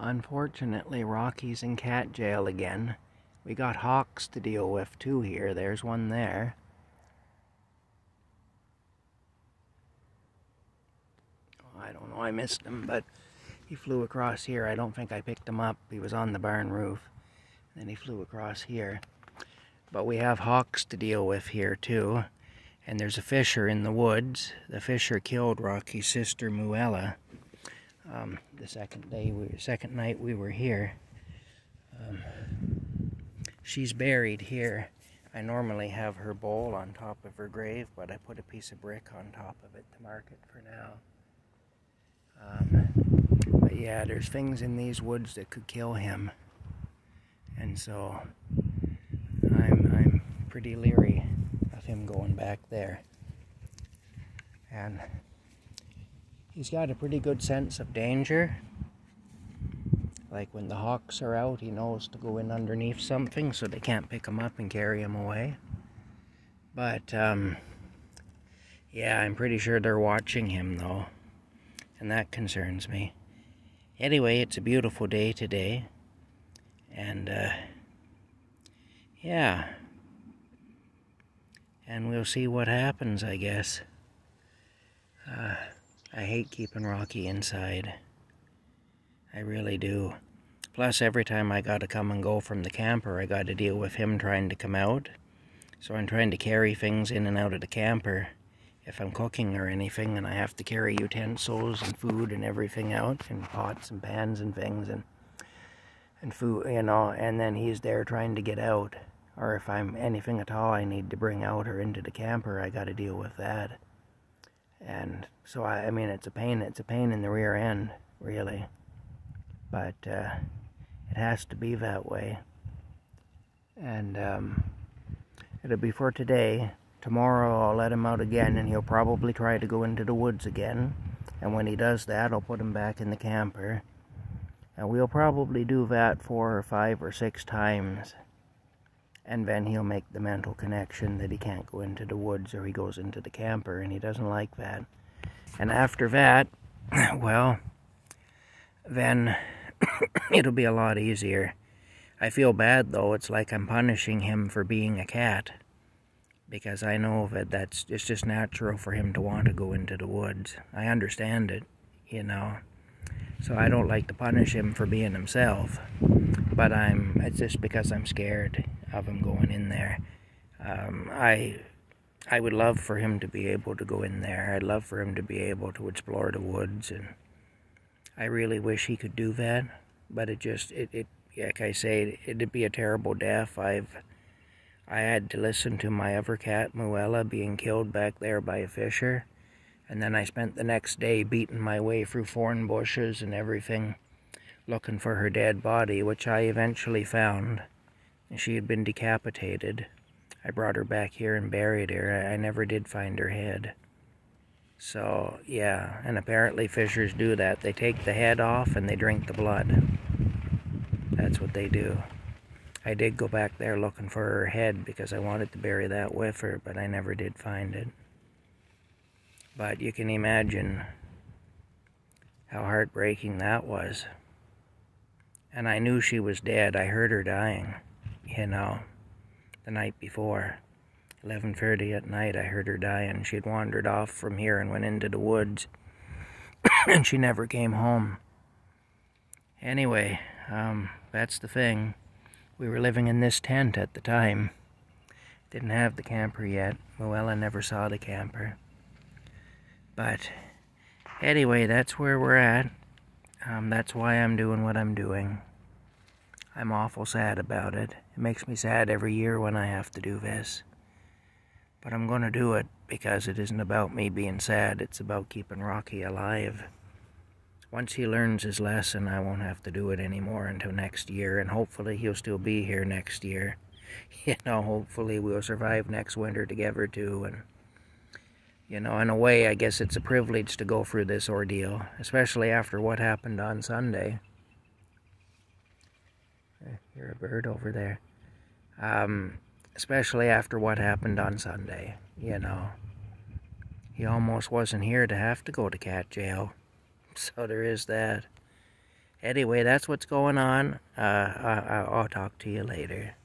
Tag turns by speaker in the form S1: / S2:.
S1: Unfortunately, Rocky's in cat jail again. We got hawks to deal with too here. There's one there. Oh, I don't know, I missed him, but he flew across here. I don't think I picked him up. He was on the barn roof. Then he flew across here. But we have hawks to deal with here too. And there's a fisher in the woods. The fisher killed Rocky's sister, Muella. The second night we were here. She's buried here. I normally have her bowl on top of her grave, but I put a piece of brick on top of it to mark it for now. But yeah, there's things in these woods that could kill him. And so I'm pretty leery of him going back there. And he's got a pretty good sense of danger. Like when the hawks are out, he knows to go in underneath something so they can't pick him up and carry him away. But yeah, I'm pretty sure they're watching him though, and that concerns me. Anyway, it's a beautiful day today, and yeah, and we'll see what happens, I guess. I hate keeping Rocky inside. I really do. Plus, every time I gotta come and go from the camper, I gotta deal with him trying to come out. So I'm trying to carry things in and out of the camper if I'm cooking or anything, and I have to carry utensils and food and everything out, and pots and pans and things, and food, you know, and then he's there trying to get out. Or if I'm anything at all I need to bring out or into the camper, I gotta deal with that. And so I mean, it's a pain in the rear end, really. But it has to be that way. And it'll be for today. Tomorrow I'll let him out again, and he'll probably try to go into the woods again. And when he does that, I'll put him back in the camper. And we'll probably do that 4 or 5 or 6 times. And then he'll make the mental connection that he can't go into the woods, or he goes into the camper, and he doesn't like that. And after that, well, then it'll be a lot easier. I feel bad though. It's like I'm punishing him for being a cat, because I know that it's just natural for him to want to go into the woods. I understand it, you know. So I don't like to punish him for being himself, but it's just because I'm scared of him going in there. I would love for him to be able to go in there. I'd love for him to be able to explore the woods, and I really wish he could do that. But it like I say, it'd be a terrible death. I had to listen to my other cat, Muella, being killed back there by a fisher. And then I spent the next day beating my way through thorn bushes and everything, looking for her dead body, which I eventually found. And she had been decapitated. I brought her back here and buried her. I never did find her head. So, yeah, and apparently fishers do that. They take the head off and they drink the blood. That's what they do. I did go back there looking for her head because I wanted to bury that with her, but I never did find it. But you can imagine how heartbreaking that was. And I knew she was dead. I heard her dying, you know, the night before. 11:30 at night, I heard her dying. She'd wandered off from here and went into the woods. And she never came home. Anyway, that's the thing. We were living in this tent at the time. Didn't have the camper yet. Muella never saw the camper. But anyway, that's where we're at. That's why I'm doing what I'm doing. I'm awful sad about it. It makes me sad every year when I have to do this. But I'm going to do it because it isn't about me being sad. It's about keeping Rocky alive. Once he learns his lesson, I won't have to do it anymore until next year, and hopefully he'll still be here next year. You know, hopefully we'll survive next winter together too. And you know, in a way, I guess it's a privilege to go through this ordeal, especially after what happened on Sunday. Hear a bird over there. Especially after what happened on Sunday, you know. He almost wasn't here to have to go to cat jail. So there is that. Anyway, that's what's going on. I'll talk to you later.